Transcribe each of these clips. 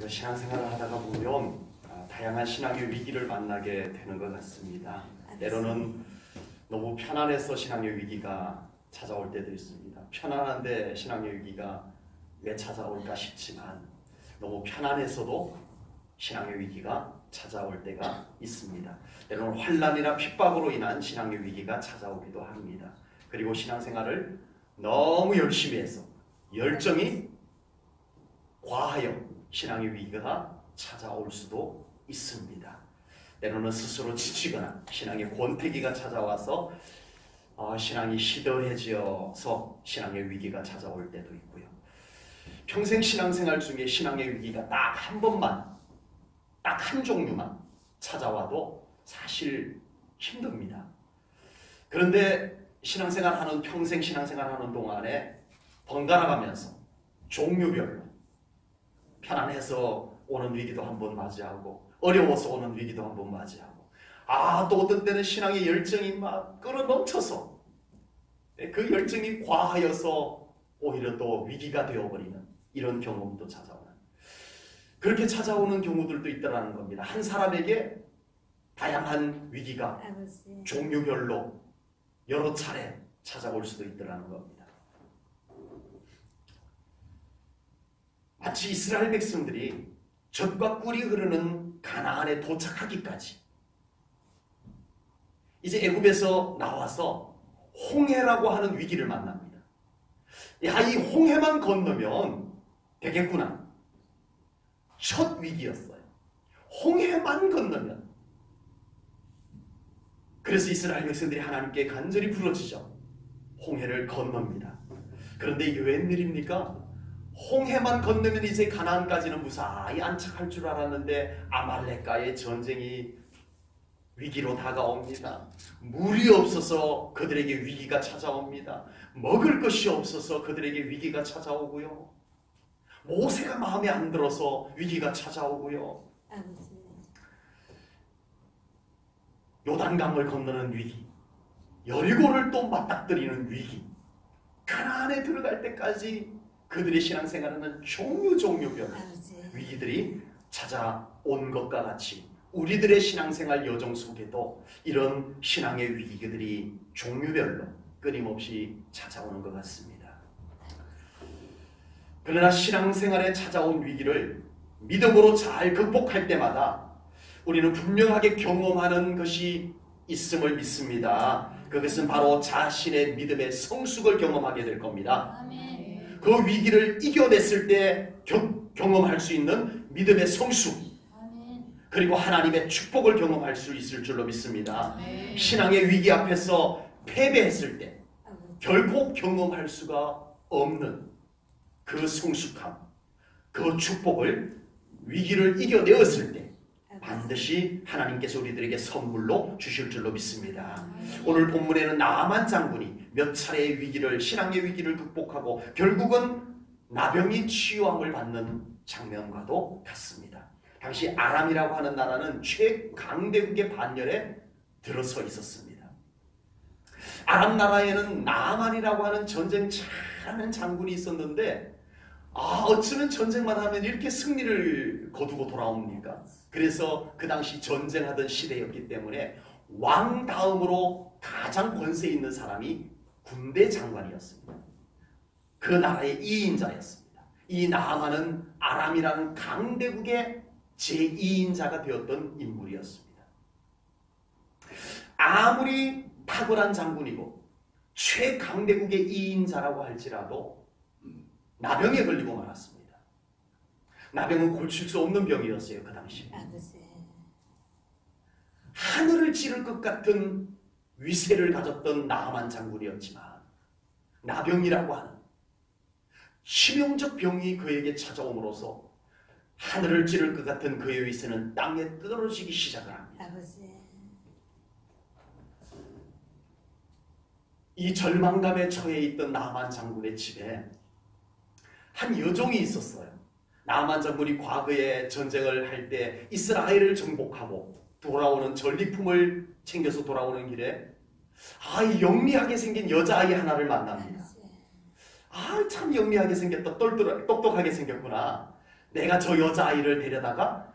우리가 신앙생활을 하다가 보면 다양한 신앙의 위기를 만나게 되는 것 같습니다. 때로는 너무 편안해서 신앙의 위기가 찾아올 때도 있습니다. 편안한데 신앙의 위기가 왜 찾아올까 싶지만 너무 편안해서도 신앙의 위기가 찾아올 때가 있습니다. 때로는 환난이나 핍박으로 인한 신앙의 위기가 찾아오기도 합니다. 그리고 신앙생활을 너무 열심히 해서 열정이 과하여 신앙의 위기가 찾아올 수도 있습니다. 때로는 스스로 지치거나 신앙의 권태기가 찾아와서 신앙이 시들해져서 신앙의 위기가 찾아올 때도 있고요. 평생 신앙생활 중에 신앙의 위기가 딱 한 번만, 딱 한 종류만 찾아와도 사실 힘듭니다. 그런데 평생 신앙생활 하는 동안에 번갈아가면서 종류별로 편안해서 오는 위기도 한번 맞이하고 어려워서 오는 위기도 한번 맞이하고 또 어떤 때는 신앙의 열정이 막 끌어넘쳐서 그 열정이 과하여서 오히려 또 위기가 되어버리는 이런 경험도 찾아오는 그렇게 찾아오는 경우들도 있다는 겁니다. 한 사람에게 다양한 위기가 종류별로 여러 차례 찾아올 수도 있다는 겁니다. 마치 이스라엘 백성들이 젖과 꿀이 흐르는 가나안에 도착하기까지 이제 애굽에서 나와서 홍해라고 하는 위기를 만납니다. 이 홍해만 건너면 되겠구나. 첫 위기였어요. 홍해만 건너면. 그래서 이스라엘 백성들이 하나님께 간절히 부르짖어 홍해를 건넙니다. 그런데 이게 웬일입니까? 홍해만 건너면 이제 가나안까지는 무사히 안착할 줄 알았는데 아말렉과의 전쟁이 위기로 다가옵니다. 물이 없어서 그들에게 위기가 찾아옵니다. 먹을 것이 없어서 그들에게 위기가 찾아오고요. 모세가 마음에 안 들어서 위기가 찾아오고요. 요단강을 건너는 위기, 여리고를 또 맞닥뜨리는 위기, 가나안에 들어갈 때까지 그들의 신앙생활에는 종류별로 위기들이 찾아온 것과 같이 우리들의 신앙생활 여정 속에도 이런 신앙의 위기들이 종류별로 끊임없이 찾아오는 것 같습니다. 그러나 신앙생활에 찾아온 위기를 믿음으로 잘 극복할 때마다 우리는 분명하게 경험하는 것이 있음을 믿습니다. 그것은 바로 자신의 믿음의 성숙을 경험하게 될 겁니다. 아멘. 그 위기를 이겨냈을 때 경험할 수 있는 믿음의 성숙, 아멘. 그리고 하나님의 축복을 경험할 수 있을 줄로 믿습니다. 아멘. 신앙의 위기 앞에서 패배했을 때 결코 경험할 수가 없는 그 성숙함, 그 축복을 위기를 이겨내었을 때 반드시 하나님께서 우리들에게 선물로 주실 줄로 믿습니다. 오늘 본문에는 나아만 장군이 몇 차례의 위기를, 신앙의 위기를 극복하고 결국은 나병이 치유함을 받는 장면과도 같습니다. 당시 아람이라고 하는 나라는 최강대국의 반열에 들어서 있었습니다. 아람 나라에는 나아만이라고 하는 전쟁 잘하는 장군이 있었는데 어쩌면 전쟁만 하면 이렇게 승리를 거두고 돌아옵니까? 그래서 그 당시 전쟁하던 시대였기 때문에 왕 다음으로 가장 권세 있는 사람이 군대 장관이었습니다. 그 나라의 2인자였습니다. 이 나아만은 아람이라는 강대국의 제2인자가 되었던 인물이었습니다. 아무리 탁월한 장군이고 최강대국의 2인자라고 할지라도 나병에 걸리고 말았습니다. 나병은 고칠 수 없는 병이었어요. 그 당시. 하늘을 찌를 것 같은 위세를 가졌던 나아만 장군이었지만 나병이라고 하는 치명적 병이 그에게 찾아옴으로써 하늘을 찌를 것 같은 그의 위세는 땅에 떨어지기 시작을 합니다. 이 절망감에 처해 있던 나아만 장군의 집에 한 여종이 있었어요. 나아만 장군이 과거에 전쟁을 할 때 이스라엘을 정복하고 돌아오는 전리품을 챙겨서 돌아오는 길에 영리하게 생긴 여자아이 하나를 만납니다. 참 영리하게 생겼다. 똑똑하게 생겼구나. 내가 저 여자아이를 데려다가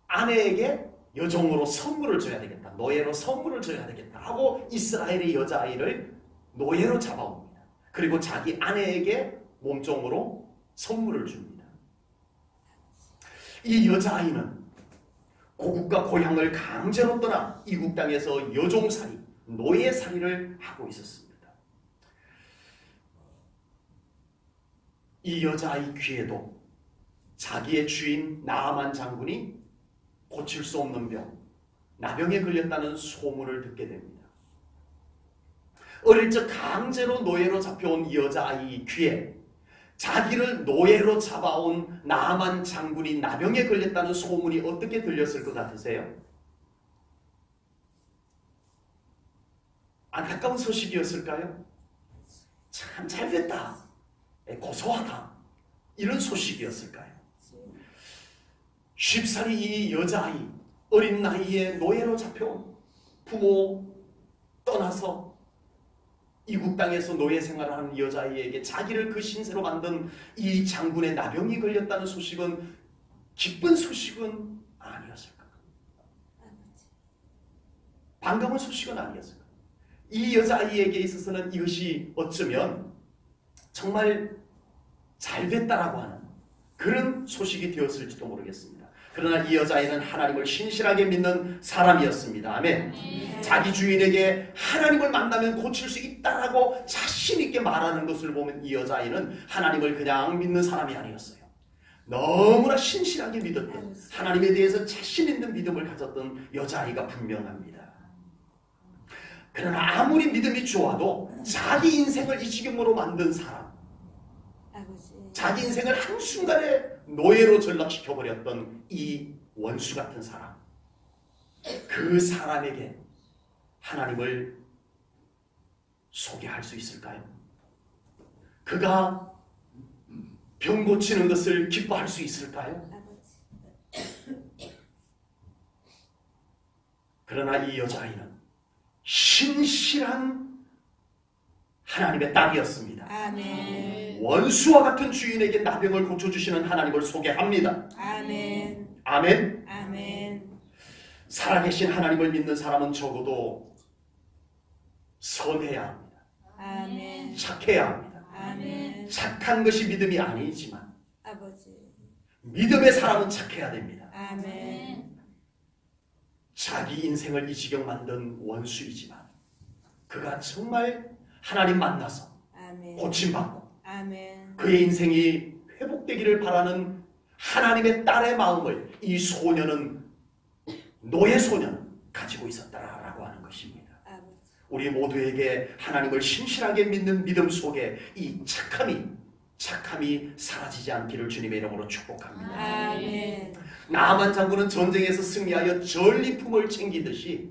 아내에게 여종으로 선물을 줘야 되겠다. 노예로 선물을 줘야 되겠다 하고 이스라엘의 여자아이를 노예로 잡아옵니다. 그리고 자기 아내에게 몸종으로 선물을 줍니다. 이 여자아이는 고국과 고향을 강제로 떠나 이국 땅에서 여종살이, 노예살이를 하고 있었습니다. 이 여자아이 귀에도 자기의 주인 나아만 장군이 고칠 수 없는 병, 나병에 걸렸다는 소문을 듣게 됩니다. 어릴 적 강제로 노예로 잡혀온 이 여자아이 귀에 자기를 노예로 잡아온 나아만 장군이 나병에 걸렸다는 소문이 어떻게 들렸을 것 같으세요? 안타까운 소식이었을까요? 참 잘됐다, 고소하다, 이런 소식이었을까요? 쉽사리 이 여자아이, 어린 나이에 노예로 잡혀온 부모 떠나서 이국 땅에서 노예 생활을 하는 여자아이에게 자기를 그 신세로 만든 이 장군의 나병이 걸렸다는 소식은 기쁜 소식은 아니었을까? 반가운 소식은 아니었을까? 이 여자아이에게 있어서는 이것이 어쩌면 정말 잘됐다라고 하는 그런 소식이 되었을지도 모르겠습니다. 그러나 이 여자아이는 하나님을 신실하게 믿는 사람이었습니다. 아멘. 자기 주인에게 하나님을 만나면 고칠 수 있다라고 자신 있게 말하는 것을 보면 이 여자아이는 하나님을 그냥 믿는 사람이 아니었어요. 너무나 신실하게 믿었던, 하나님에 대해서 자신 있는 믿음을 가졌던 여자아이가 분명합니다. 그러나 아무리 믿음이 좋아도 자기 인생을 이 지경으로 만든 사람, 자기 인생을 한순간에 노예로 전락시켜버렸던 이 원수 같은 사람, 그 사람에게 하나님을 소개할 수 있을까요? 그가 병 고치는 것을 기뻐할 수 있을까요? 그러나 이 여자아이는 신실한 하나님의 딸이었습니다. 아멘. 원수와 같은 주인에게 나병을 고쳐주시는 하나님을 소개합니다. 아멘. 아멘. 아멘. 살아계신 하나님을 믿는 사람은 적어도 선해야 합니다. 아멘. 착해야 합니다. 아멘. 착한 것이 믿음이 아니지만 아버지, 믿음의 사람은 착해야 됩니다. 아멘. 자기 인생을 이 지경 만든 원수이지만 그가 정말 하나님 만나서 아멘. 고침받고 아멘. 그의 인생이 회복되기를 바라는 하나님의 딸의 마음을 이 소녀는, 노예 소녀는 가지고 있었다라고 하는 것입니다. 우리 모두에게 하나님을 신실하게 믿는 믿음 속에 이 착함이 사라지지 않기를 주님의 이름으로 축복합니다. 아멘. 나아만 장군은 전쟁에서 승리하여 전리품을 챙기듯이,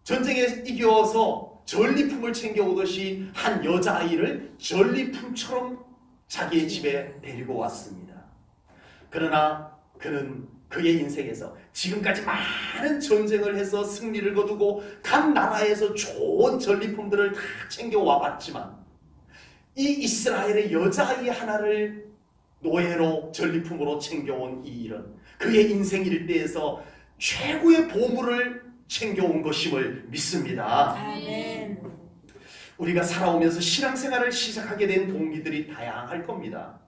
전쟁에 이겨서 전리품을 챙겨오듯이 한 여자아이를 전리품처럼 자기의 집에 데리고 왔습니다. 그러나 그는 그의 인생에서 지금까지 많은 전쟁을 해서 승리를 거두고 각 나라에서 좋은 전리품들을 다 챙겨와 봤지만 이 이스라엘의 여자아이 하나를 노예로 전리품으로 챙겨온 이 일은 그의 인생 일대에서 최고의 보물을 챙겨온 것임을 믿습니다. 아멘. 우리가 살아오면서 신앙생활을 시작하게 된 동기들이 다양할 겁니다.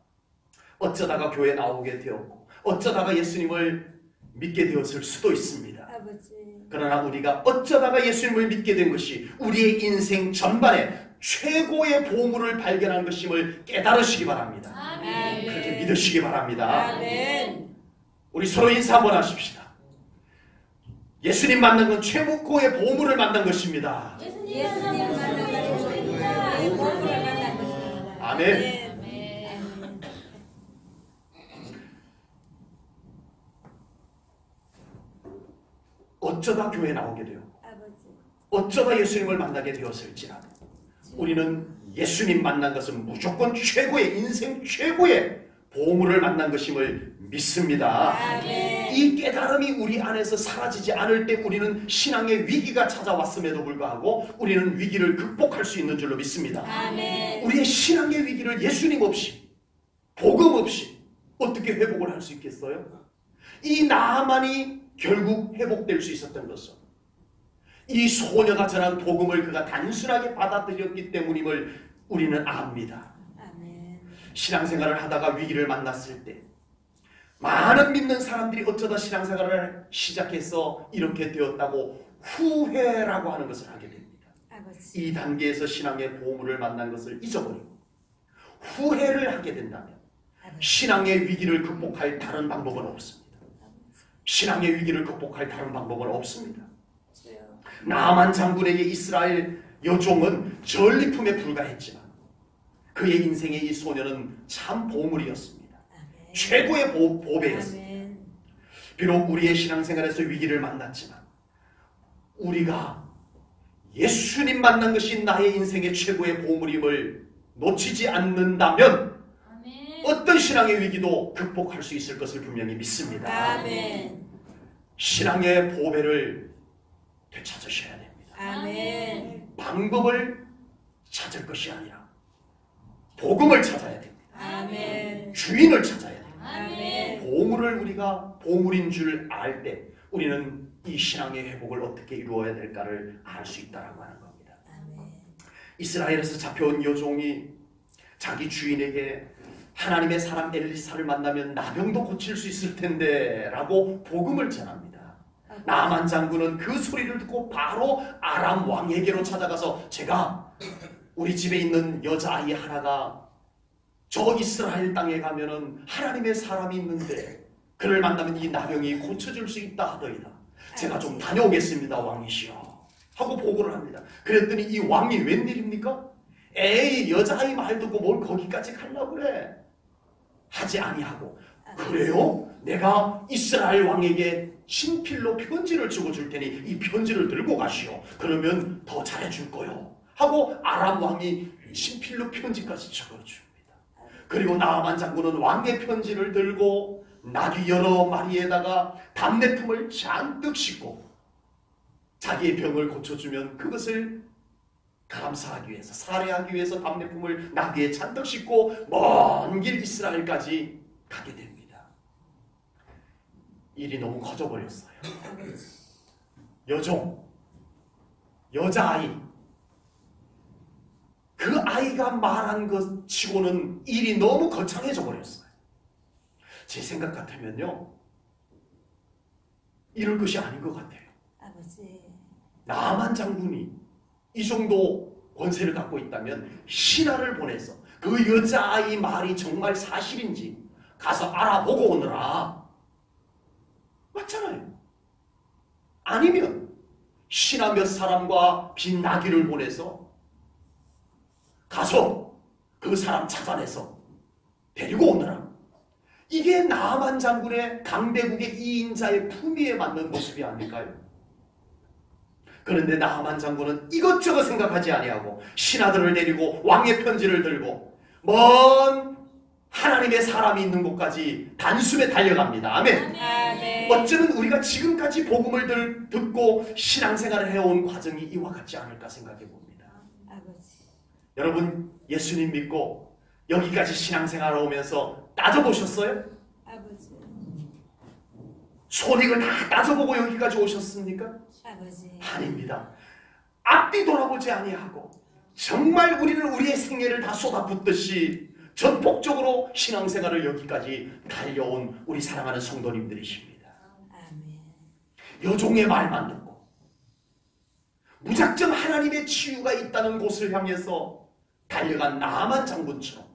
어쩌다가 교회 나오게 되었고 어쩌다가 예수님을 믿게 되었을 수도 있습니다. 아버지. 그러나 우리가 어쩌다가 예수님을 믿게 된 것이 우리의 인생 전반에 최고의 보물을 발견한 것임을 깨달으시기 바랍니다. 아멘. 그렇게 믿으시기 바랍니다. 아멘. 우리 서로 인사 한번 하십시다. 예수님 만난 건 최고의 보물을 만난 것입니다. 예수님 만난 건 최고의 보물을 만난 것입니다. 아멘. 어쩌다 교회 나오게 되었고 어쩌다 예수님을 만나게 되었을지라도 우리는 예수님 만난 것은 무조건 최고의, 인생 최고의 보물을 만난 것임을 믿습니다. 아멘. 이 깨달음이 우리 안에서 사라지지 않을 때 우리는 신앙의 위기가 찾아왔음에도 불구하고 우리는 위기를 극복할 수 있는 줄로 믿습니다. 아멘. 우리의 신앙의 위기를 예수님 없이, 복음 없이 어떻게 회복을 할 수 있겠어요? 이 나만이 결국 회복될 수 있었던 것은 이 소녀가 전한 복음을 그가 단순하게 받아들였기 때문임을 우리는 압니다. 아멘. 신앙생활을 하다가 위기를 만났을 때 많은 믿는 사람들이 어쩌다 신앙생활을 시작해서 이렇게 되었다고 후회라고 하는 것을 하게 됩니다. 아버지. 이 단계에서 신앙의 보물을 만난 것을 잊어버리고 후회를 하게 된다면 신앙의 위기를 극복할 다른 방법은 없습니다. 신앙의 위기를 극복할 다른 방법은 없습니다. 주여. 나만 장군에게 이스라엘 여종은 전리품에 불과했지만 그의 인생의 이 소녀는 참 보물이었습니다. 아멘. 최고의 보배였습니다. 아멘. 비록 우리의 신앙생활에서 위기를 만났지만 우리가 예수님 만난 것이 나의 인생의 최고의 보물임을 놓치지 않는다면 어떤 신앙의 위기도 극복할 수 있을 것을 분명히 믿습니다. 아멘. 신앙의 보배를 되찾으셔야 됩니다. 아멘. 방법을 찾을 것이 아니라 복음을 찾아야 됩니다. 아멘. 주인을 찾아야 됩니다. 아멘. 보물을 우리가 보물인 줄 알 때 우리는 이 신앙의 회복을 어떻게 이루어야 될까를 알 수 있다라고 하는 겁니다. 아멘. 이스라엘에서 잡혀온 여종이 자기 주인에게 하나님의 사람 엘리사를 만나면 나병도 고칠 수 있을 텐데 라고 복음을 전합니다. 나만 장군은 그 소리를 듣고 바로 아람 왕에게로 찾아가서 제가 우리 집에 있는 여자아이 하나가 저 이스라엘 땅에 가면은 하나님의 사람이 있는데 그를 만나면 이 나병이 고쳐질 수 있다 하더이다. 제가 좀 다녀오겠습니다 왕이시여 하고 보고를 합니다. 그랬더니 이 왕이 웬일입니까? 에이 여자아이 말 듣고 뭘 거기까지 가려고 그래 하지 아니하고 그래요? 내가 이스라엘 왕에게 친필로 편지를 적어줄 테니 이 편지를 들고 가시오. 그러면 더 잘해줄 거요 하고 아람 왕이 친필로 편지까지 적어줍니다. 그리고 나아만 장군은 왕의 편지를 들고 나귀 여러 마리에다가 답례품을 잔뜩 싣고 자기의 병을 고쳐주면 그것을 감사하기 위해서 살해하기 위해서 답례품을 나귀에 잔뜩 싣고 먼 길 이스라엘까지 가게 됩니다. 일이 너무 커져버렸어요. 여종, 여자아이 그 아이가 말한 것 치고는 일이 너무 거창해져 버렸어요. 제 생각 같으면요 이럴 것이 아닌 것 같아요. 아버지. 나만 장군이 이 정도 권세를 갖고 있다면 신하를 보내서 그 여자아이 말이 정말 사실인지 가서 알아보고 오느라. 맞잖아요. 아니면 신하 몇 사람과 빈 나귀를 보내서 가서 그 사람 찾아내서 데리고 오느라. 이게 나만 장군의 강대국의 2인자의 품위에 맞는 모습이 아닐까요? 그런데 나하만 장군은 이것저것 생각하지 아니하고 신하들을 데리고 왕의 편지를 들고 먼 하나님의 사람이 있는 곳까지 단숨에 달려갑니다. 아멘. 아멘. 어쩌면 우리가 지금까지 복음을 듣고 신앙생활을 해온 과정이 이와 같지 않을까 생각해 봅니다. 아버지. 여러분 예수님 믿고 여기까지 신앙생활을 오면서 따져보셨어요? 아버지. 손익을 다 따져보고 여기까지 오셨습니까? 아버지. 아닙니다. 앞뒤 돌아보지 아니하고 정말 우리는 우리의 생애를 다 쏟아붓듯이 전폭적으로 신앙생활을 여기까지 달려온 우리 사랑하는 성도님들이십니다. 아멘. 여종의 말만 듣고 무작정 하나님의 치유가 있다는 곳을 향해서 달려간 나만 장군처럼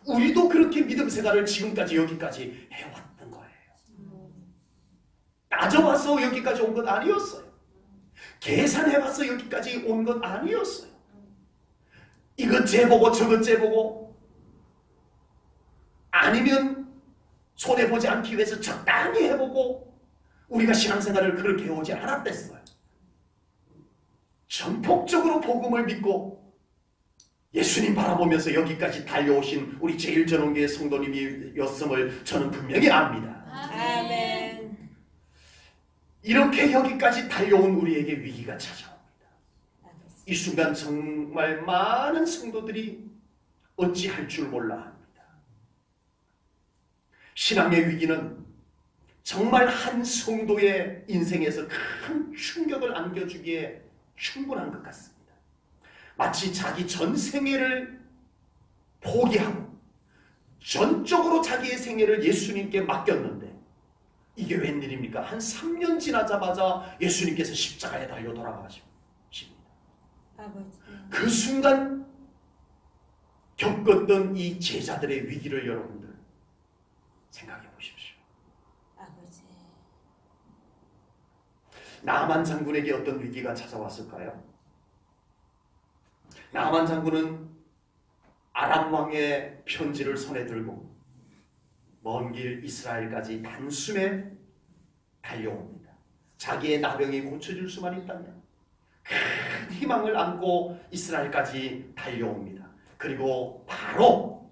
우리도 그렇게 믿음 생활을 지금까지 여기까지 해왔던 거예요. 따져봐서 여기까지 온 건 아니었어요. 계산해봐서 여기까지 온 건 아니었어요. 이것 재보고 저것 재보고 아니면 손해보지 않기 위해서 적당히 해보고 우리가 신앙생활을 그렇게 해오지 않았댔어요. 전폭적으로 복음을 믿고 예수님 바라보면서 여기까지 달려오신 우리 제일전원교회 성도님이었음을 저는 분명히 압니다. 아멘. 이렇게 여기까지 달려온 우리에게 위기가 찾아옵니다. 아버지. 이 순간 정말 많은 성도들이 어찌할 줄 몰라 합니다. 신앙의 위기는 정말 한 성도의 인생에서 큰 충격을 안겨주기에 충분한 것 같습니다. 마치 자기 전생애를 포기하고 전적으로 자기의 생애를 예수님께 맡겼는데 이게 웬일입니까? 한 3년 지나자마자 예수님께서 십자가에 달려 돌아가십니다. 아버지. 그 순간 겪었던 이 제자들의 위기를 여러분들 생각해 보십시오. 아버지. 나만 장군에게 어떤 위기가 찾아왔을까요? 나만 장군은 아람 왕의 편지를 손에 들고 먼 길 이스라엘까지 단숨에 달려옵니다. 자기의 나병이 고쳐질 수만 있다면 큰 희망을 안고 이스라엘까지 달려옵니다. 그리고 바로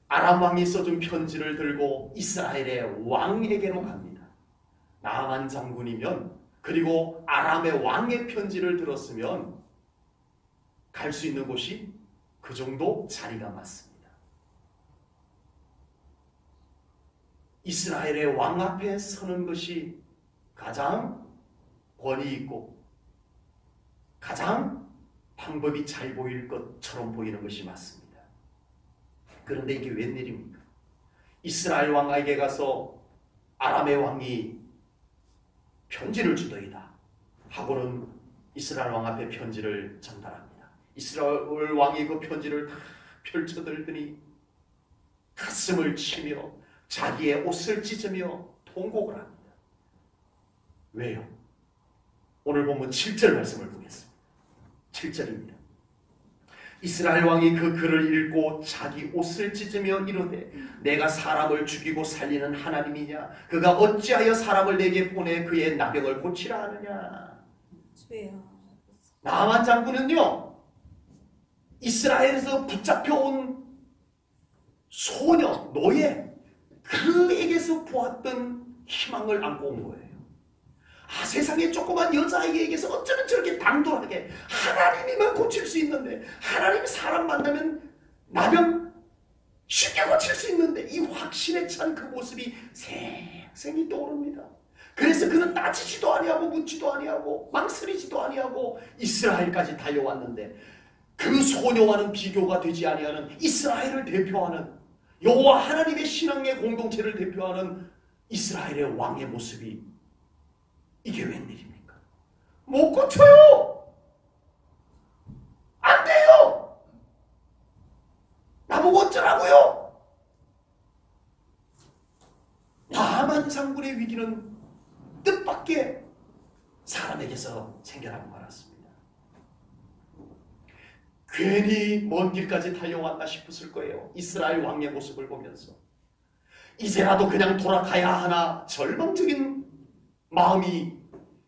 아람 왕이 써준 편지를 들고 이스라엘의 왕에게로 갑니다. 나만 장군이면 그리고 아람의 왕의 편지를 들었으면 갈 수 있는 곳이 그 정도 자리가 맞습니다. 이스라엘의 왕 앞에 서는 것이 가장 권위 있고 가장 방법이 잘 보일 것처럼 보이는 것이 맞습니다. 그런데 이게 웬일입니까? 이스라엘 왕에게 가서 아람의 왕이 편지를 주더이다 하고는 이스라엘 왕 앞에 편지를 전달합니다. 이스라엘 왕이 그 편지를 다 펼쳐들더니 가슴을 치며 자기의 옷을 찢으며 통곡을 합니다. 왜요? 오늘 보면 7절 말씀을 보겠습니다. 7절입니다. 이스라엘 왕이 그 글을 읽고 자기 옷을 찢으며 이르되 내가 사람을 죽이고 살리는 하나님이냐? 그가 어찌하여 사람을 내게 보내 그의 나병을 고치라 하느냐? 주여. 나만 장군은요, 이스라엘에서 붙잡혀온 소녀, 노예, 그에게서 보았던 희망을 안고 온 거예요. 아, 세상에 조그만 여자아이에게서 어쩌면 저렇게 당돌하게 하나님이만 고칠 수 있는데, 하나님이 사람 만나면 나병 쉽게 고칠 수 있는데, 이 확신에 찬 그 모습이 생생히 떠오릅니다. 그래서 그는 따지지도 아니하고 묻지도 아니하고 망설이지도 아니하고 이스라엘까지 달려왔는데, 그 소녀와는 비교가 되지 아니하는 이스라엘을 대표하는 여호와 하나님의 신앙의 공동체를 대표하는 이스라엘의 왕의 모습이 이게 웬일입니까? 못 고쳐요. 안 돼요. 나보고 어쩌라고요? 나만 장군의 위기는 뜻밖의 사람에게서 생겨나고 말았습니다. 괜히 먼 길까지 달려왔나 싶었을 거예요. 이스라엘 왕의 모습을 보면서 이제라도 그냥 돌아가야 하나 절망적인 마음이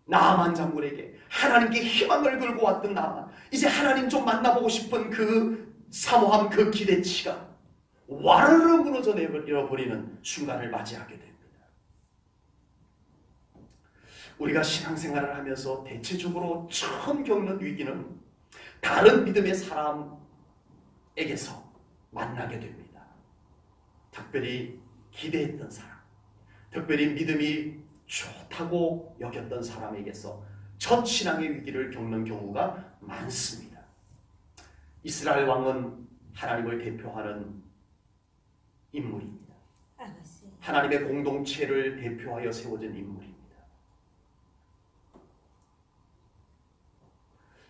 나만 장군에게, 하나님께 희망을 걸고 왔던 나만, 이제 하나님 좀 만나보고 싶은 그 사모함, 그 기대치가 와르르 무너져 내버려버리는 순간을 맞이하게 됩니다. 우리가 신앙생활을 하면서 대체적으로 처음 겪는 위기는 다른 믿음의 사람에게서 만나게 됩니다. 특별히 기대했던 사람, 특별히 믿음이 좋다고 여겼던 사람에게서 첫 신앙의 위기를 겪는 경우가 많습니다. 이스라엘 왕은 하나님을 대표하는 인물입니다. 아버지. 하나님의 공동체를 대표하여 세워진 인물입니다.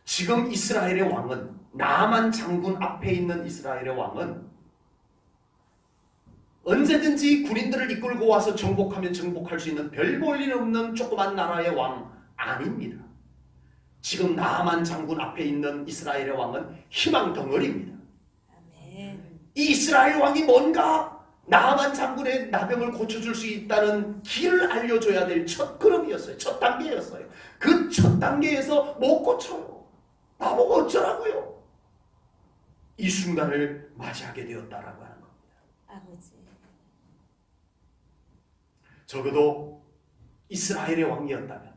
지금 이스라엘의 왕은, 나만 장군 앞에 있는 이스라엘의 왕은 언제든지 군인들을 이끌고 와서 정복하면 정복할 수 있는 별 볼일 없는 조그만 나라의 왕 아닙니다. 지금 나만 장군 앞에 있는 이스라엘의 왕은 희망 덩어리입니다. 아멘. 이 이스라엘 왕이 뭔가 나만 장군의 나병을 고쳐줄 수 있다는 길을 알려줘야 될 첫 걸음이었어요. 첫 단계였어요. 그 첫 단계에서 못 고쳐요. 나보고 어쩌라고요? 이 순간을 맞이하게 되었다라고 하는 겁니다. 아버지. 적어도 이스라엘의 왕이었다면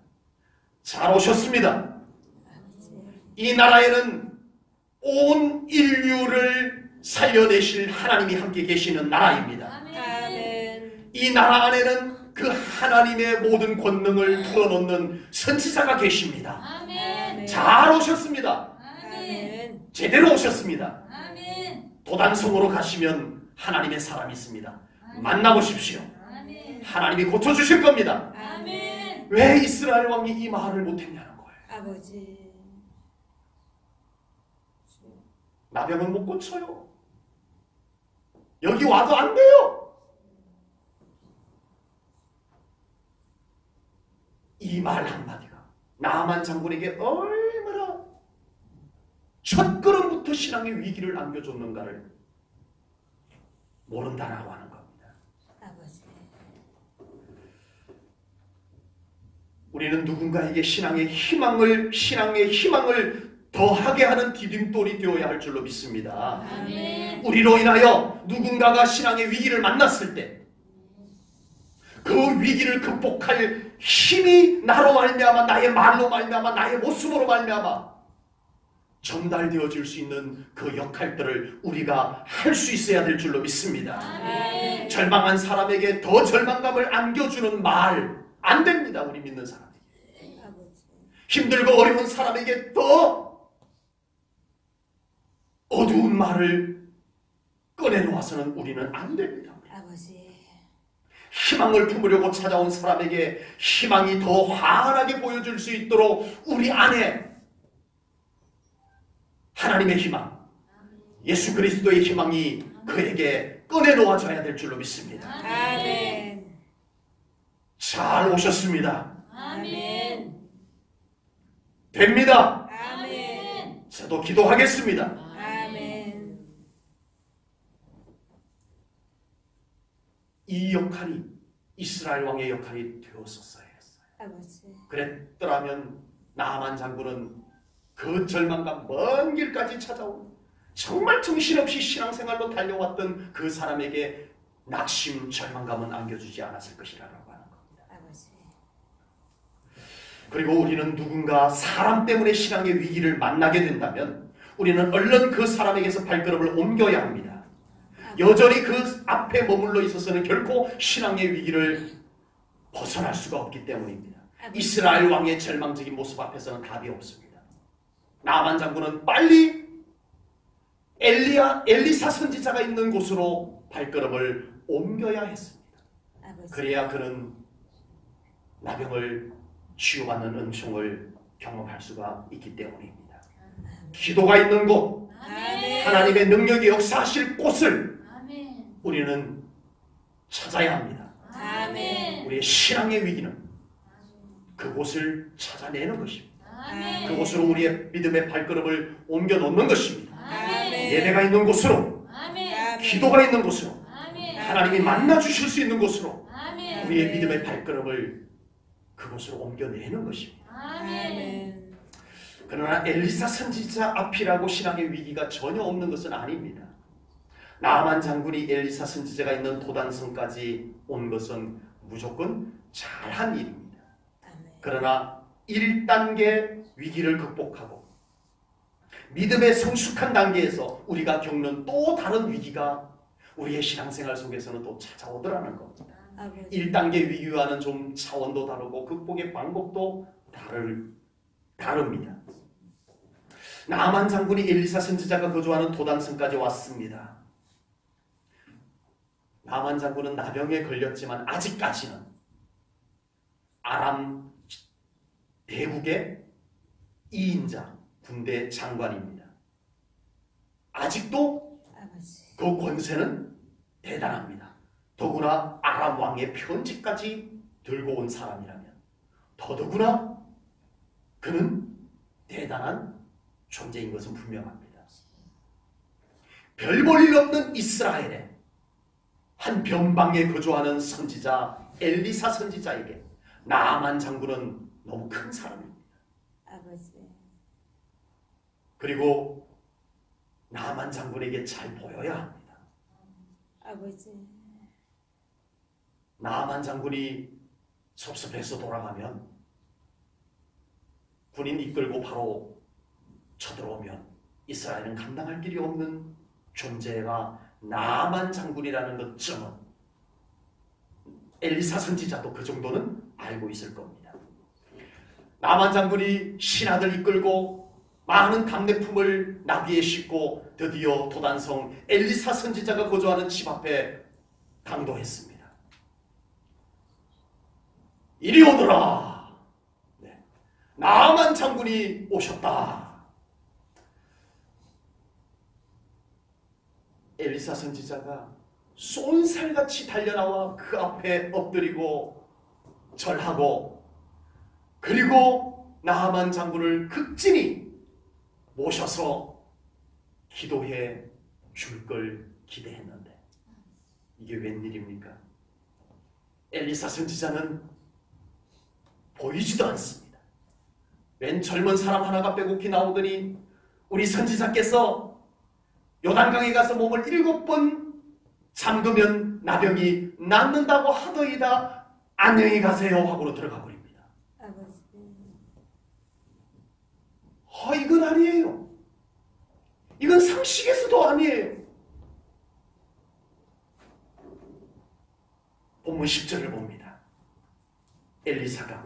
잘 오셨습니다. 아버지. 이 나라에는 온 인류를 살려내실 하나님이 함께 계시는 나라입니다. 아멘. 이 나라 안에는 그 하나님의 모든 권능을 풀어놓는 선지자가 계십니다. 아멘. 잘 오셨습니다. 아멘. 제대로 오셨습니다. 아멘. 도단성으로 가시면 하나님의 사람이 있습니다. 만나보십시오. 아멘. 하나님이 고쳐주실 겁니다. 아멘. 왜 이스라엘 왕이 이 말을 못했냐는 거예요. 아버지. 나병은 못 고쳐요. 여기 와도 안 돼요. 이 말 한마디가 나만 장군에게 얼마나 첫걸음부터 신앙의 위기를 안겨줬는가를 모른다라고 하는 겁니다. 아버지. 우리는 누군가에게 신앙의 희망을 더하게 하는 디딤돌이 되어야 할 줄로 믿습니다. 아멘. 우리로 인하여 누군가가 신앙의 위기를 만났을 때 그 위기를 극복할 힘이 나로 말미암아, 나의 말로 말미암아, 나의 모습으로 말미암아 전달되어질 수 있는 그 역할들을 우리가 할 수 있어야 될 줄로 믿습니다. 아멘. 절망한 사람에게 더 절망감을 안겨주는 말 안 됩니다. 우리 믿는 사람에게. 아버지. 힘들고 어려운 사람에게 더 어두운 말을 꺼내놓아서는 우리는 안 됩니다. 아버지. 희망을 품으려고 찾아온 사람에게 희망이 더 환하게 보여줄 수 있도록 우리 안에 하나님의 희망, 예수 그리스도의 희망이 그에게 꺼내놓아져야 될 줄로 믿습니다. 아멘. 잘 오셨습니다. 아멘. 됩니다. 아멘. 저도 기도하겠습니다. 아멘. 이 역할이 이스라엘 왕의 역할이 되었었어야 했어요. 아버지. 그랬더라면 나만 장군은 그 절망감 먼 길까지 찾아온 정말 정신없이 신앙생활로 달려왔던 그 사람에게 낙심, 절망감은 안겨주지 않았을 것이라고 하는 겁니다. 아버지. 그리고 우리는 누군가 사람 때문에 신앙의 위기를 만나게 된다면 우리는 얼른 그 사람에게서 발걸음을 옮겨야 합니다. 여전히 그 앞에 머물러 있어서는 결코 신앙의 위기를 벗어날 수가 없기 때문입니다. 이스라엘 왕의 절망적인 모습 앞에서는 답이 없습니다. 나만 장군은 빨리 엘리사 선지자가 있는 곳으로 발걸음을 옮겨야 했습니다. 아버지. 그래야 그는 나병을 치유받는 은총을 경험할 수가 있기 때문입니다. 기도가 있는 곳, 아멘. 하나님의 능력이 역사하실 곳을 아멘. 우리는 찾아야 합니다. 아멘. 우리의 신앙의 위기는 그곳을 찾아내는 것입니다. 아멘. 그곳으로 우리의 믿음의 발걸음을 옮겨 놓는 것입니다. 아멘. 예배가 있는 곳으로, 아멘. 기도가 있는 곳으로, 아멘. 하나님이 만나 주실 수 있는 곳으로 아멘. 우리의 믿음의 발걸음을 그곳으로 옮겨내는 것입니다. 아멘. 그러나 엘리사 선지자 앞이라고 신앙의 위기가 전혀 없는 것은 아닙니다. 나만 장군이 엘리사 선지자가 있는 도단성까지 온 것은 무조건 잘한 일입니다. 아멘. 그러나 1단계 위기를 극복하고 믿음의 성숙한 단계에서 우리가 겪는 또 다른 위기가 우리의 신앙생활 속에서는 또 찾아오더라는 겁니다. 아버지. 1단계 위기와는 좀 차원도 다르고 극복의 방법도 다릅니다. 나만 장군이 엘리사 선지자가 거주하는 도단성까지 왔습니다. 나만 장군은 나병에 걸렸지만 아직까지는 아람 대국의 2인자 군대 장관입니다. 아직도 아버지. 그 권세는 대단합니다. 더구나 아람 왕의 편지까지 들고 온 사람이라면 더더구나 그는 대단한 존재인 것은 분명합니다. 별 볼 일 없는 이스라엘에 한 변방에 거주하는 선지자 엘리사 선지자에게 나만 장군은 너무 큰 사람입니다. 아버지. 그리고 나만 장군에게 잘 보여야 합니다. 아버지. 나만 장군이 섭섭해서 돌아가면 군인 이끌고 바로 쳐들어오면 이스라엘은 감당할 길이 없는 존재가 나만 장군이라는 것점은 엘리사 선지자도 그 정도는 알고 있을 겁니다. 나만 장군이 신하들 이끌고 많은 답례품을 나귀에 싣고 드디어 도단성 엘리사 선지자가 거주하는 집 앞에 당도했습니다. 이리 오너라. 네. 나만 장군이 오셨다. 엘리사 선지자가 쏜살같이 달려나와 그 앞에 엎드리고 절하고, 그리고 나하만 장군을 극진히 모셔서 기도해 줄 걸 기대했는데 이게 웬일입니까? 엘리사 선지자는 보이지도 않습니다. 웬 젊은 사람 하나가 빼곡히 나오더니 우리 선지자께서 요단강에 가서 몸을 7번 잠그면 나병이 낫는다고 하더이다. 안녕히 가세요 하고로 들어가 버립니다. 아버지. 이건 아니에요. 이건 상식에서도 아니에요. 본문 10절을 봅니다. 엘리사가,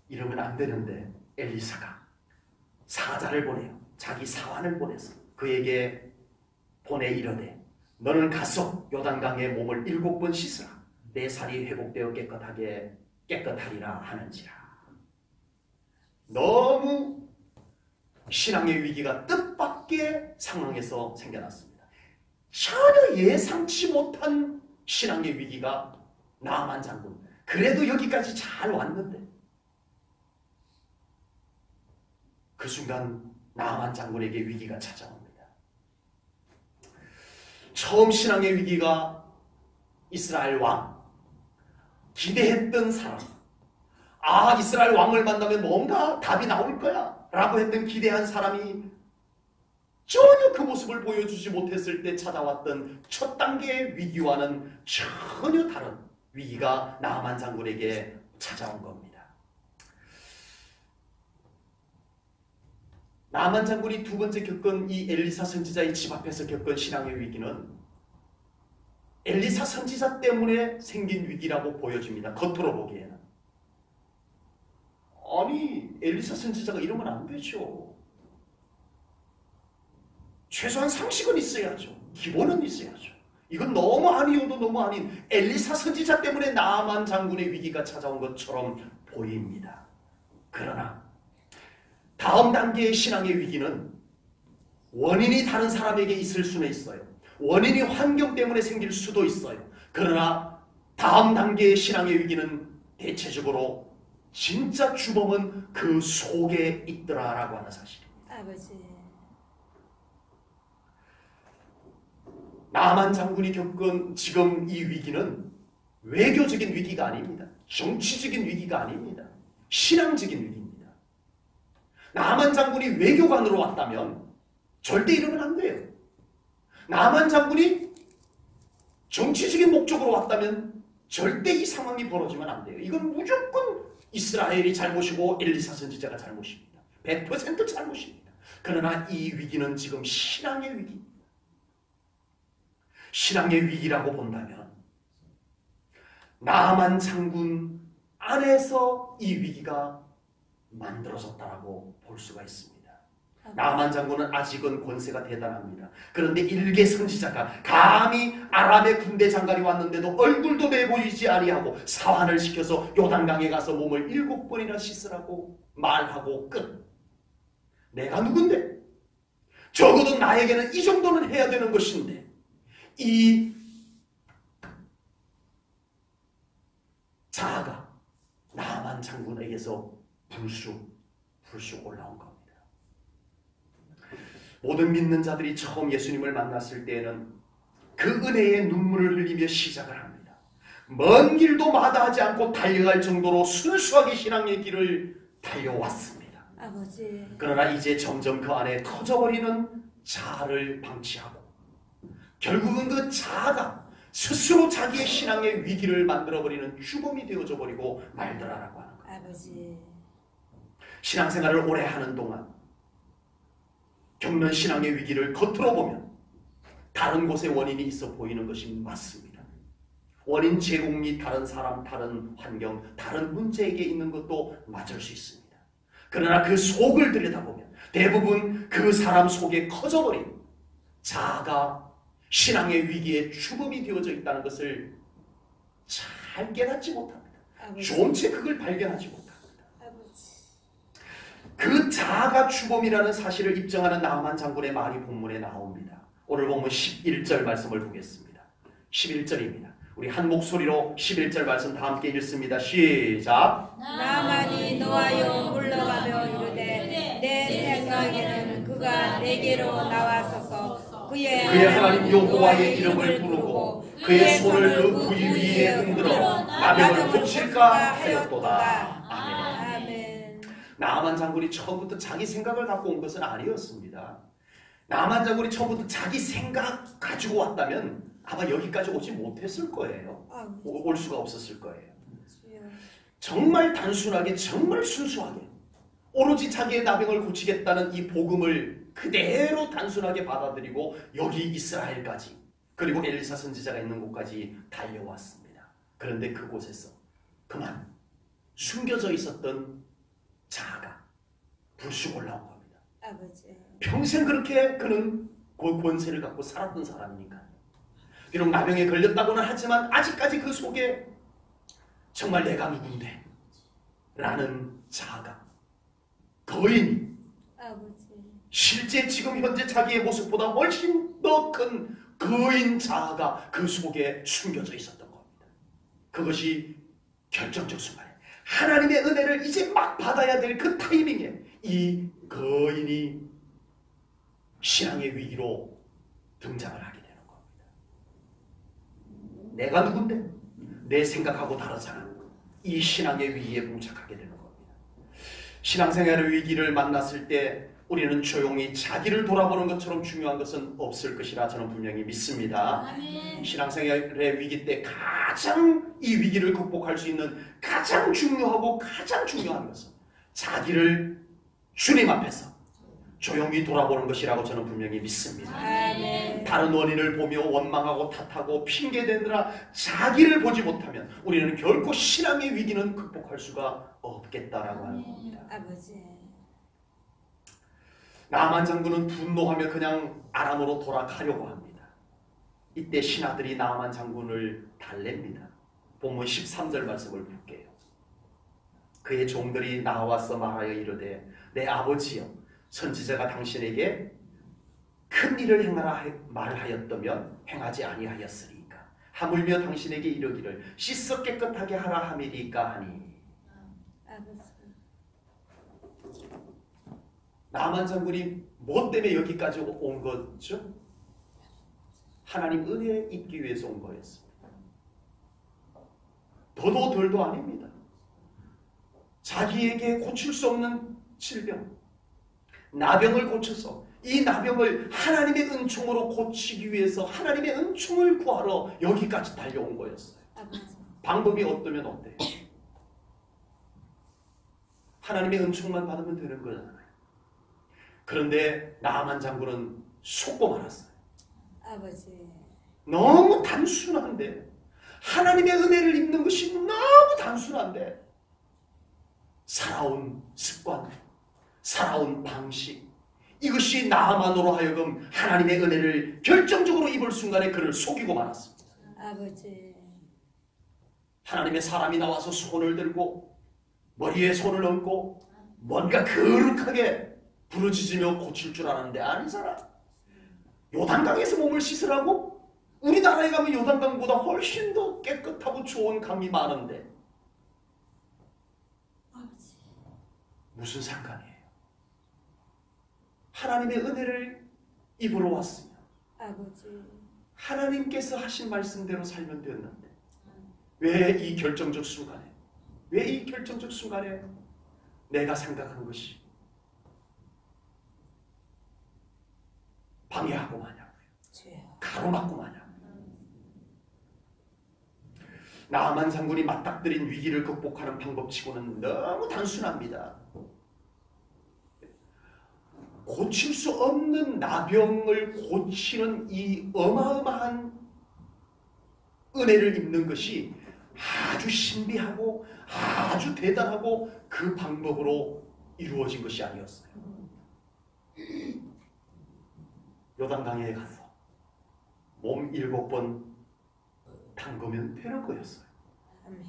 이러면 안 되는데 엘리사가 사자를 보내요. 자기 사환을 보내서 그에게 보내 이르되 너는 가서 요단강에 몸을 7번 씻으라. 내 살이 회복되어 깨끗하리라 하는지라. 너무 신앙의 위기가 뜻밖의 상황에서 생겨났습니다. 전혀 예상치 못한 신앙의 위기가 나만 장군. 그래도 여기까지 잘 왔는데 그 순간 나만 장군에게 위기가 찾아옵니다. 처음 신앙의 위기가 이스라엘 왕, 기대했던 사람, 이스라엘 왕을 만나면 뭔가 답이 나올 거야 라고 했던 기대한 사람이 전혀 그 모습을 보여주지 못했을 때 찾아왔던 첫 단계의 위기와는 전혀 다른 위기가 나만 장군에게 찾아온 겁니다. 나만 장군이 두 번째 겪은 이 엘리사 선지자의 집 앞에서 겪은 신앙의 위기는 엘리사 선지자 때문에 생긴 위기라고 보여집니다. 겉으로 보기에는. 아니, 엘리사 선지자가 이러면 안 되죠. 최소한 상식은 있어야죠. 기본은 있어야죠. 이건 너무 아니어도 너무 아닌 엘리사 선지자 때문에 나만 장군의 위기가 찾아온 것처럼 보입니다. 그러나 다음 단계의 신앙의 위기는 원인이 다른 사람에게 있을 수는 있어요. 원인이 환경 때문에 생길 수도 있어요. 그러나 다음 단계의 신앙의 위기는 대체적으로 진짜 주범은 그 속에 있더라라고 하는 사실입니다. 아버지. 나만 장군이 겪은 지금 이 위기는 외교적인 위기가 아닙니다. 정치적인 위기가 아닙니다. 신앙적인 위기입니다. 나만 장군이 외교관으로 왔다면 절대 이러면 안 돼요. 나만 장군이 정치적인 목적으로 왔다면 절대 이 상황이 벌어지면 안 돼요. 이건 무조건 이스라엘이 잘못이고 엘리사 선지자가 잘못입니다. 100% 잘못입니다. 그러나 이 위기는 지금 신앙의 위기입니다. 신앙의 위기라고 본다면 나만 장군 안에서 이 위기가 만들어졌다라고 볼 수가 있습니다. 나만 장군은 아직은 권세가 대단합니다. 그런데 일개 선지자가 감히 아람의 군대 장관이 왔는데도 얼굴도 내보이지 아니하고 사환을 시켜서 요단강에 가서 몸을 7번이나 씻으라고 말하고 끝. 내가 누군데? 적어도 나에게는 이 정도는 해야 되는 것인데 이 자아가 나만 장군에게서 불쑥 올라온 겁니다. 모든 믿는 자들이 처음 예수님을 만났을 때에는 그 은혜의 눈물을 흘리며 시작을 합니다. 먼 길도 마다하지 않고 달려갈 정도로 순수하게 신앙의 길을 달려왔습니다. 아버지. 그러나 이제 점점 그 안에 터져버리는 자아를 방치하고 결국은 그 자아가 스스로 자기의 신앙의 위기를 만들어버리는 주범이 되어져 버리고 말더라라고 하는 거예요. 아버지. 신앙생활을 오래 하는 동안 겪는 신앙의 위기를 겉으로 보면 다른 곳에 원인이 있어 보이는 것이 맞습니다. 원인 제공이 다른 사람, 다른 환경, 다른 문제에게 있는 것도 맞을 수 있습니다. 그러나 그 속을 들여다보면 대부분 그 사람 속에 커져버린 자아가 신앙의 위기에 주범이 되어져 있다는 것을 잘 깨닫지 못합니다. 좀채 그걸 발견하지 못합니다. 그 자아가 주범이라는 사실을 입증하는 나만 장군의 말이 본문에 나옵니다. 오늘 본문 11절 말씀을 보겠습니다. 11절입니다. 우리 한 목소리로 11절 말씀 다 함께 읽습니다. 시작. 나만이 노하여 물러가며 이르되 내 생각에는 그가 내게로 나와서서 그의 하나님 여호와의 이름을 부르고 그의 손을 그 부위 위에 흔들어 나병을 고칠까 하였도다. 아멘. 아멘. 나만 장군이 처음부터 자기 생각을 갖고 온 것은 아니었습니다. 나만 장군이 처음부터 자기 생각 가지고 왔다면 아마 여기까지 오지 못했을 거예요. 올 수가 없었을 거예요. 정말 단순하게, 정말 순수하게 오로지 자기의 나병을 고치겠다는 이 복음을 그대로 단순하게 받아들이고 여기 이스라엘까지 그리고 엘리사 선지자가 있는 곳까지 달려왔습니다. 그런데 그곳에서 그만 숨겨져 있었던 자아가 불쑥 올라온 겁니다. 아버지. 평생 그렇게 그는 그 권세를 갖고 살았던 사람이니까. 비록 나병에 걸렸다고는 하지만 아직까지 그 속에 정말 내가 누군데? 라는 자아가 거인이 아버지. 실제 지금 현재 자기의 모습보다 훨씬 더 큰 거인 자아가 그 속에 숨겨져 있었던 겁니다. 그것이 결정적 순간에 하나님의 은혜를 이제 막 받아야 될 그 타이밍에 이 거인이 신앙의 위기로 등장을 하게 되는 겁니다. 내가 누군데? 내 생각하고 다르잖아. 이 신앙의 위기에 봉착하게 되는 겁니다. 신앙생활의 위기를 만났을 때 우리는 조용히 자기를 돌아보는 것처럼 중요한 것은 없을 것이라 저는 분명히 믿습니다. 아멘. 신앙생활의 위기 때 가장 이 위기를 극복할 수 있는 가장 중요하고 가장 중요한 것은 자기를 주님 앞에서 조용히 돌아보는 것이라고 저는 분명히 믿습니다. 아멘. 다른 원인을 보며 원망하고 탓하고 핑계대느라 자기를 보지 못하면 우리는 결코 신앙의 위기는 극복할 수가 없겠다라고 하는 겁니다. 아버지. 나만 장군은 분노하며 그냥 아람으로 돌아가려고 합니다. 이때 신하들이 나만 장군을 달랩니다. 본문 13절 말씀을 볼게요. 그의 종들이 나와서 말하여 이르되 내 아버지여 선지자가 당신에게 큰 일을 행하라 말하였다면 행하지 아니하였으리까 하물며 당신에게 이르기를 씻어 깨끗하게 하라 함이리까 하니. 아버지. 나만 장군이 뭐 때문에 여기까지 온 거죠? 하나님 은혜에 있기 위해서 온 거였습니다. 더도 덜도 아닙니다. 자기에게 고칠 수 없는 질병, 나병을 고쳐서 이 나병을 하나님의 은총으로 고치기 위해서 하나님의 은총을 구하러 여기까지 달려온 거였어요. 아버지. 방법이 어떠면 어때요? 하나님의 은총만 받으면 되는 거잖아요. 그런데 나만 장군은 속고 말았어요. 아버지. 너무 단순한데 하나님의 은혜를 입는 것이 너무 단순한데 살아온 습관, 살아온 방식 이것이 나만으로 하여금 하나님의 은혜를 결정적으로 입을 순간에 그를 속이고 말았습니다. 아버지. 하나님의 사람이 나와서 손을 들고 머리에 손을 얹고 뭔가 거룩하게 부르짖으며 고칠 줄 알았는데 아니잖아. 요단강에서 몸을 씻으라고? 우리나라에 가면 요단강보다 훨씬 더 깨끗하고 좋은 강이 많은데 아버지. 무슨 상관이에요? 하나님의 은혜를 입으러 왔으면 아버지. 하나님께서 하신 말씀대로 살면 되었는데 왜 이 결정적 순간에 내가 생각한 것이 방해하고 마냐고요. 가로막고 마냐고요. 나만 장군이 맞닥뜨린 위기를 극복하는 방법치고는 너무 단순합니다. 고칠 수 없는 나병을 고치는 이 어마어마한 은혜를 입는 것이 아주 신비하고 아주 대단하고 그 방법으로 이루어진 것이 아니었어요. 요단강에 가서 몸 7번 담그면 되는 거였어요. 아멘.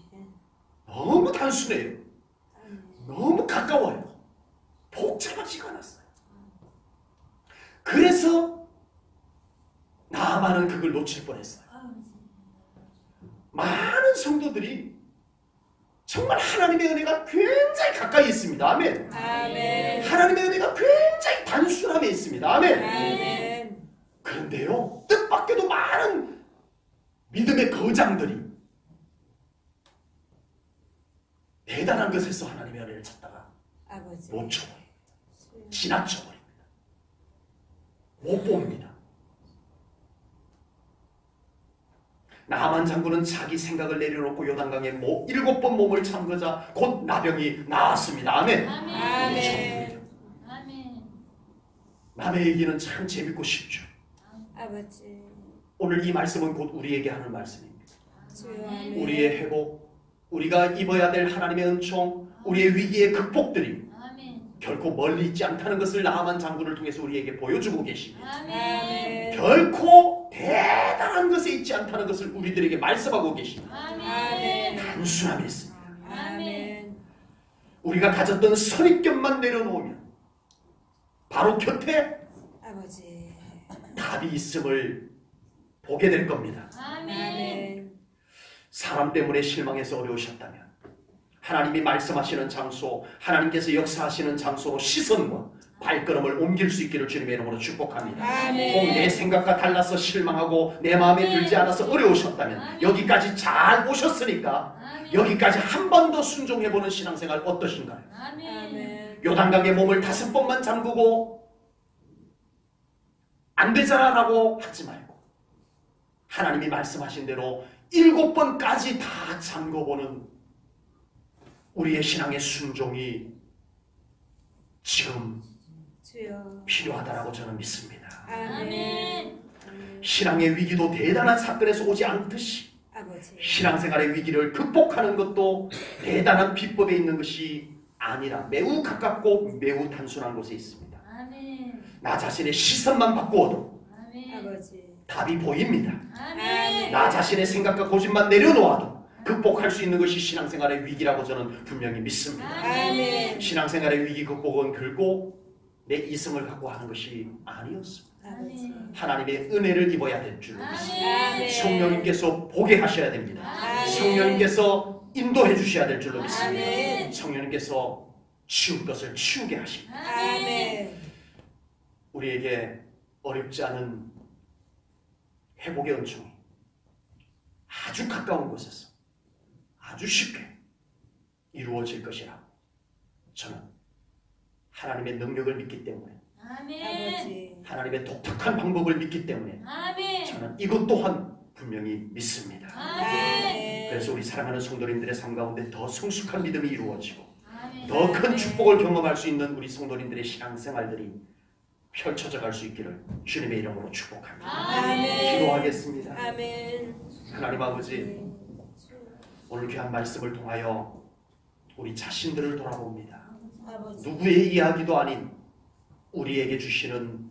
너무 단순해요. 아멘. 너무 가까워요. 복잡하지가 않았어요. 그래서 나만은 그걸 놓칠 뻔했어요. 많은 성도들이 정말 하나님의 은혜가 굉장히 가까이 있습니다. 아멘. 아멘. 하나님의 은혜가 굉장히 단순함에 있습니다. 아멘. 아멘. 그런데요, 뜻밖에도 많은 믿음의 거장들이 대단한 것에서 하나님의 은혜를 찾다가 아버지. 놓쳐버립니다. 지나쳐버립니다. 못 봅니다. 나만 장군은 자기 생각을 내려놓고 요단강에 7번 몸을 잠그자 곧 나병이 나았습니다. 아멘. 아멘. 아멘. 남의 얘기는 참 재밌고 쉽죠. 아버지. 오늘 이 말씀은 곧 우리에게 하는 말씀입니다. 주여. 아멘. 우리의 회복, 우리가 입어야 될 하나님의 은총, 우리의 위기의 극복들이 아멘. 결코 멀리 있지 않다는 것을 나만 장군을 통해서 우리에게 보여주고 계십니다. 아멘. 결코 대단한 것에 있지 않다는 것을 우리들에게 말씀하고 계십니다. 아멘. 단순함이 있습니다. 아멘. 우리가 가졌던 선입견만 내려놓으면 바로 곁에 아버지. 답이 있음을 보게 될 겁니다. 아멘. 아멘. 사람 때문에 실망해서 어려우셨다면 하나님이 말씀하시는 장소, 하나님께서 역사하시는 장소로 시선과 발걸음을 옮길 수 있기를 주님의 이름으로 축복합니다. 아멘. 혹 내 생각과 달라서 실망하고 내 마음에 들지 않아서 어려우셨다면 여기까지 잘 오셨으니까 여기까지 한 번 더 순종해보는 신앙생활 어떠신가요? 아멘. 요단강에 몸을 5번만 잠그고 안 되잖아라고 하지 말고 하나님이 말씀하신 대로 7번까지 다 잠궈보는 우리의 신앙의 순종이 지금 주여. 필요하다라고 저는 믿습니다. 아멘. 신앙의 위기도 대단한 사건에서 오지 않듯이 아버지. 신앙생활의 위기를 극복하는 것도 대단한 비법에 있는 것이 아니라 매우 가깝고 매우 단순한 곳에 있습니다. 아멘. 나 자신의 시선만 바꾸어도 아멘. 아버지. 답이 보입니다. 아멘. 나 자신의 생각과 고집만 내려놓아도 극복할 수 있는 것이 신앙생활의 위기라고 저는 분명히 믿습니다. 아멘. 신앙생활의 위기 극복은 결국 내 이성을 갖고 하는 것이 아니었습니다. 아버지. 하나님의 은혜를 입어야 될 줄로 믿습니다. 아멘. 성령님께서 보게 하셔야 됩니다. 아멘. 성령님께서 인도해 주셔야 될 줄로 믿습니다. 아멘. 성령님께서 치울 것을 치우게 하십니다. 아멘. 우리에게 어렵지 않은 회복의 은총이 아주 가까운 곳에서 아주 쉽게 이루어질 것이라 저는 하나님의 능력을 믿기 때문에 아멘. 아버지. 하나님의 독특한 방법을 믿기 때문에 아멘. 저는 이것 또한 분명히 믿습니다. 아멘. 그래서 우리 사랑하는 성도님들의 삶 가운데 더 성숙한 믿음이 이루어지고 아멘. 더 큰 축복을 경험할 수 있는 우리 성도님들의 신앙생활들이 펼쳐져 갈 수 있기를 주님의 이름으로 축복합니다. 아멘. 기도하겠습니다. 아멘. 하나님 아버지, 오늘 귀한 말씀을 통하여 우리 자신들을 돌아봅니다. 아버지. 누구의 이야기도 아닌 우리에게 주시는,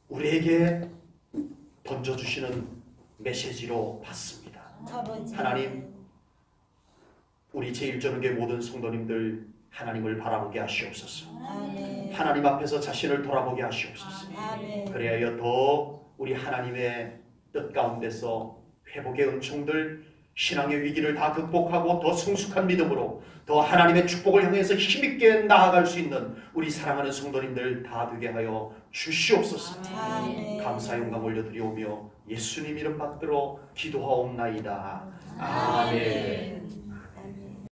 우리에게 던져주시는 메시지로 봤습니다. 아버지. 하나님, 우리 제1전교회 모든 성도님들 하나님을 바라보게 하시옵소서. 아멘. 하나님 앞에서 자신을 돌아보게 하시옵소서. 아멘. 그래야 더 우리 하나님의 뜻 가운데서 회복의 은총들, 신앙의 위기를 다 극복하고 더 성숙한 믿음으로 더 하나님의 축복을 향해서 힘있게 나아갈 수 있는 우리 사랑하는 성도님들 다 되게 하여 주시옵소서. 아멘. 감사 영광 올려드리오며 예수님 이름 받들어 기도하옵나이다. 아멘.